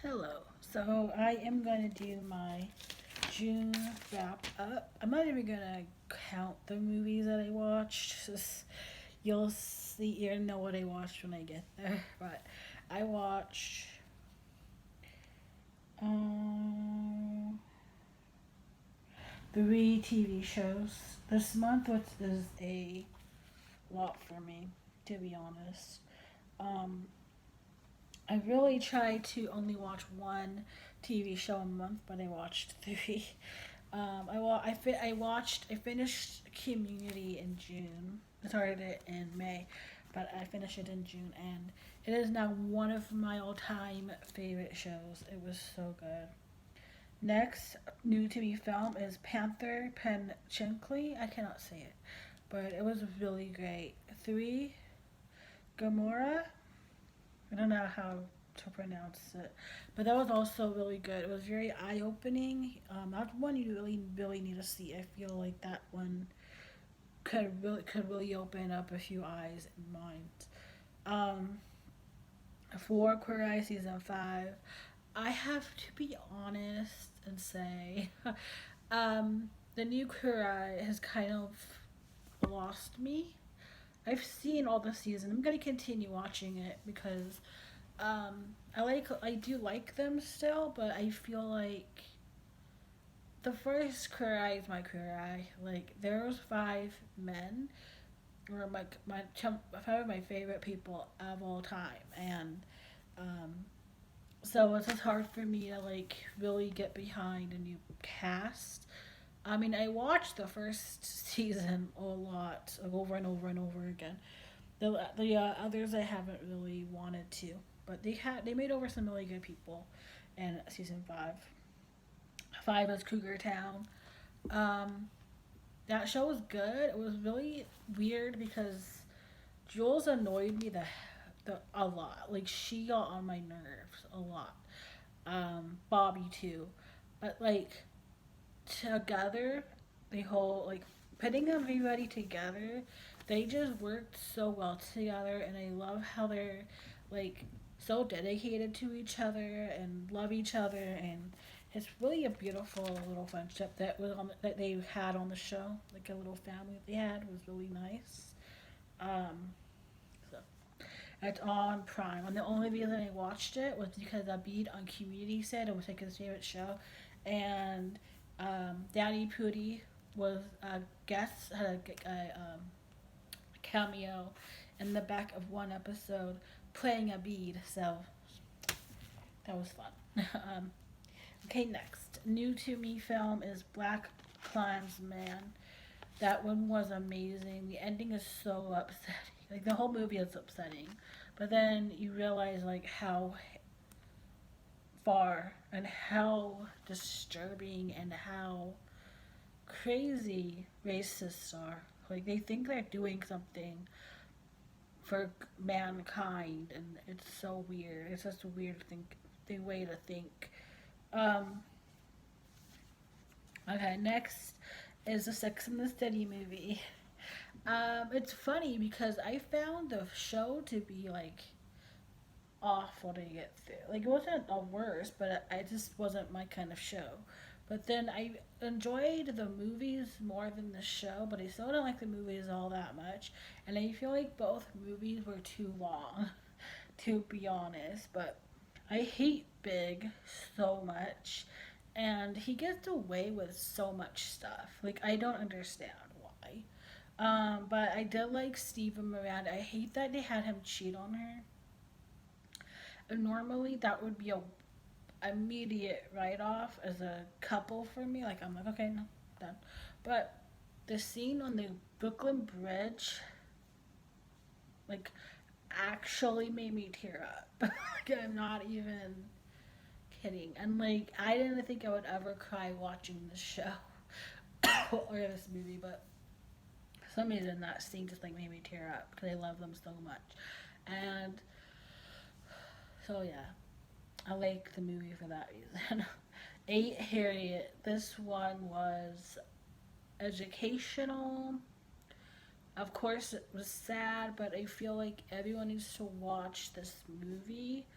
Hello. So I am going to do my June wrap up. I'm not even going to count the movies that I watched. You'll see, you know what I watched when I get there. But I watched um, 3 TV shows this month, which is a lot for me, to be honest. Um, I really try to only watch one TV show a month, but I watched three. I finished Community in June. I started it in May, but I finished it in June, and it is now one of my all-time favorite shows. It was so good. Next, new to me film is Panther Penchinkly. I cannot say it, but it was really great. Three, Gamora. I don't know how to pronounce it, but that was also really good. It was very eye opening. That's one you really need to see. I feel like that one could really open up a few eyes and minds. Um, for Queer Eye season 5, I have to be honest and say, the new Queer Eye has kind of lost me. I've seen all the season. I'm gonna continue watching it because I do like them still, but I feel like the first Queer Eye is my Queer Eye. Like there was 5 men were five of my favorite people of all time, and um, so it's just hard for me to like really get behind a new cast. I mean, I watched the first season a lot, like, over and over and over again. The others I haven't really wanted to, but they made over some really good people in season 5. 5 is Cougar Town. Um, that show was good. It was really weird because Jules annoyed me the a lot. Like she got on my nerves a lot. Bobby too, but like together, the whole like putting everybody together, they just worked so well together, and I love how they're like so dedicated to each other and love each other, and it's really a beautiful little friendship that they had on the show. Like a little family they had was really nice. Um, so it's on Prime, and the only reason I watched it was because Abid on Community said it was like his favorite show, and Danny Pudi was a guest, had a cameo in the back of one episode playing Abid, so that was fun. Okay, next. New to me film is Black Klansman. That one was amazing. The ending is so upsetting. Like the whole movie is upsetting, but then you realize like how far and how disturbing and how crazy racists are. Like they think they're doing something for mankind, and it's so weird. It's just a weird the way to think. Um, okay, next is the Sex and the City movie. It's funny because I found the show to be like awful to get through. Like it wasn't a worst, but I just wasn't my kind of show. But then I enjoyed the movies more than the show, but I still didn't like the movies all that much. And I feel like both movies were too long, to be honest. But I hate Big so much, and he gets away with so much stuff. Like I don't understand why. But I did like Steve and Miranda. I hate that they had him cheat on her. And normally that would be a immediate write off as a couple for me. Like I'm like, okay, no, done. But the scene on the Brooklyn Bridge, like, actually made me tear up. Like I'm not even kidding. And like I didn't think I would ever cry watching this show or this movie, but for some reason that scene just like made me tear up because I love them so much. And so yeah, I like the movie for that reason. 8 Harriet. This one was educational. Of course, it was sad, but I feel like everyone needs to watch this movie.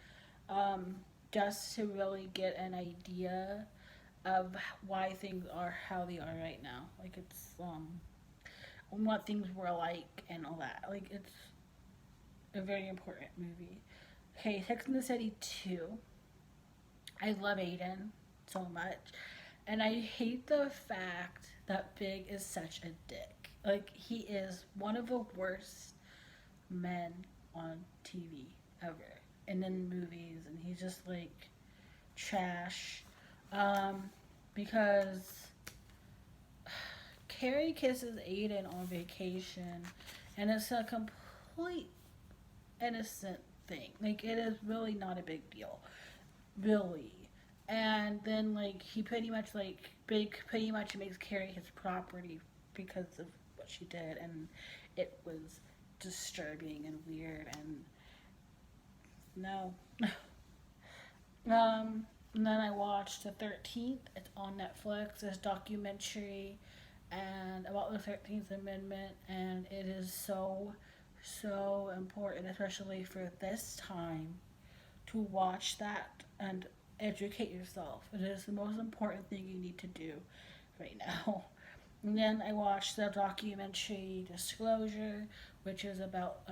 Um, just to really get an idea of why things are how they are right now. Like it's what things were like and all that. Like it's a very important movie. Okay, Sex and the City 2. I love Aiden so much. And I hate the fact that Big is such a dick. Like he is one of the worst men on TV ever. And in movies and he's just like trash. Because Carrie kisses Aiden on vacation and it's a complete innocent thing. Like it is really not a big deal. Really. And then like he pretty much like Big pretty much makes Carrie his property because of what she did and it was disturbing and weird and no. And then I watched the 13th. It's on Netflix. This documentary and about the 13th Amendment and it is so important, especially for this time, to watch that and educate yourself. It is the most important thing you need to do right now. And then I watched the documentary Disclosure, which is about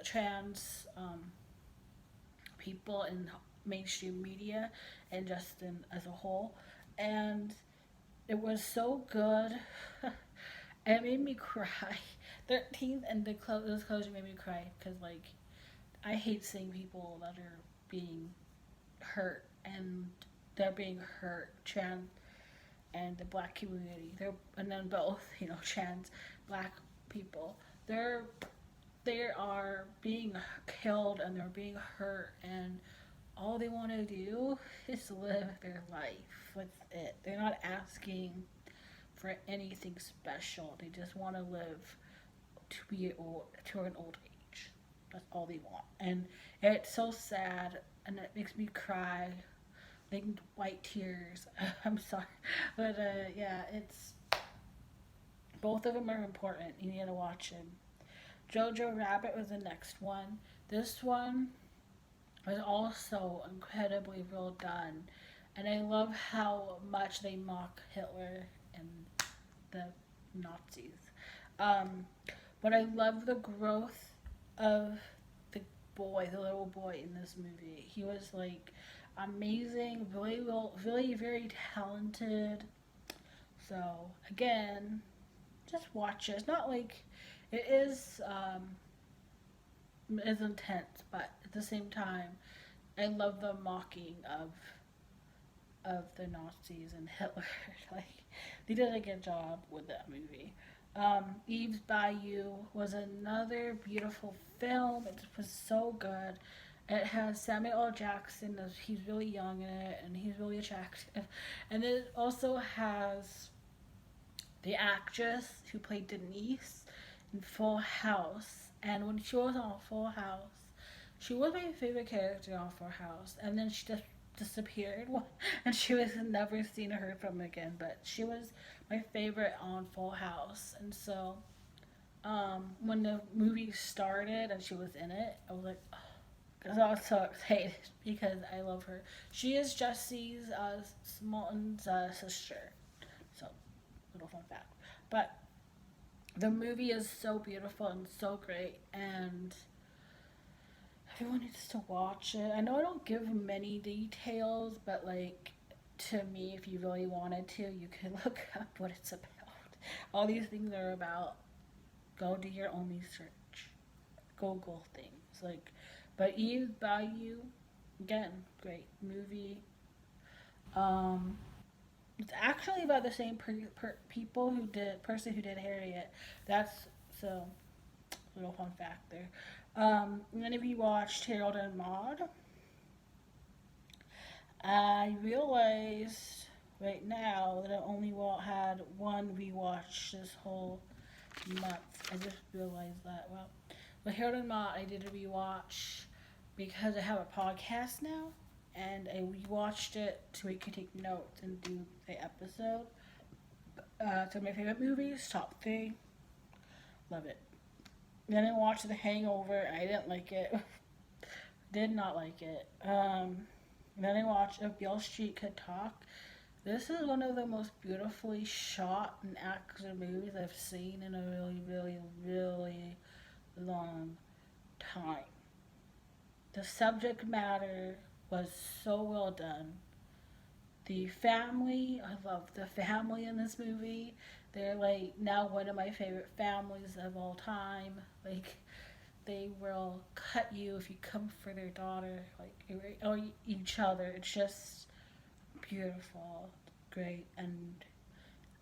trans people in mainstream media and just in as a whole. And it was so good. It made me cry. 13th and Disclosure made me cry because like I hate seeing people that are being hurt and they're being hurt, trans and the black community. They're and then both, trans black people. They are being killed and they're being hurt and all they want to do is live their life with it. They're not asking for anything special. They just want to live to an old age. That's all they want. And it's so sad and it makes me cry. Like white tears. I'm sorry. But yeah, it's both of them are important. You need to watch them. Jojo Rabbit was the next one. This one was also incredibly well done. And I love how much they mock Hitler and the Nazis. But I love the growth of the little boy in this movie. He was like amazing, really very talented. So again, just watch it. It's not like it is intense, but at the same time, I love the mocking of the Nazis and Hitler. Like they did a good job with that movie. Eve's Bayou was another beautiful film. It was so good. It has Samuel L. Jackson. He's really young in it, and he's really attractive. And it also has the actress who played Denise in Full House. And when she was on Full House, she was my favorite character on Full House. And then she just disappeared, and she was never seen or heard from again. But she was my favorite on Full House. And so when the movie started and she was in it, I was like, oh, because I was so excited because I love her. She is Jesse's Smollton's sister. So, little fun fact. But the movie is so beautiful and so great, and everyone needs to watch it. I know I don't give many details, but like to me, if you really wanted to, you could look up what it's about. All these things are about. Go do your own research. Google things but Eve's Bayou, again, great movie. It's actually about the same person who did Harriet. That's so little fun fact there. And then if you watched Harold and Maude, I realized right now that I only had one rewatch this whole month. I just realized that. Well, but Harold and Maude I did a rewatch because I have a podcast now, and I rewatched it so we could take notes and do the episode. So my favorite movies, top 3. Love it. Then I watched The Hangover. I didn't like it. Did not like it. And And then I watched If Beale Street Could Talk. This is one of the most beautifully shot and acted movies I've seen in a really, really, really long time. The subject matter was so well done. The family, I love the family in this movie. They're like now one of my favorite families of all time. Like they will cut you if you come for their daughter, like or each other. It's just beautiful, great, and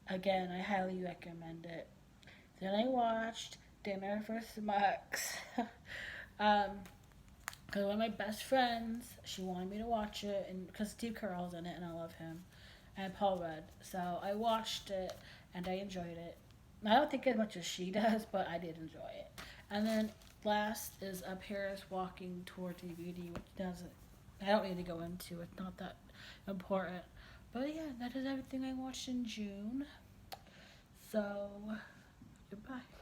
again, I highly recommend it. Then I watched Dinner for Schmucks. um, Cause one of my best friends, she wanted me to watch it, and because Steve Carell's in it, and I love him, and Paul Rudd. So I watched it, and I enjoyed it. I don't think as much as she does, but I did enjoy it. And then last is Paris Walking Toward DVD, which doesn't. I don't need to go into. It's not that important. But yeah, that is everything I watched in June. So goodbye.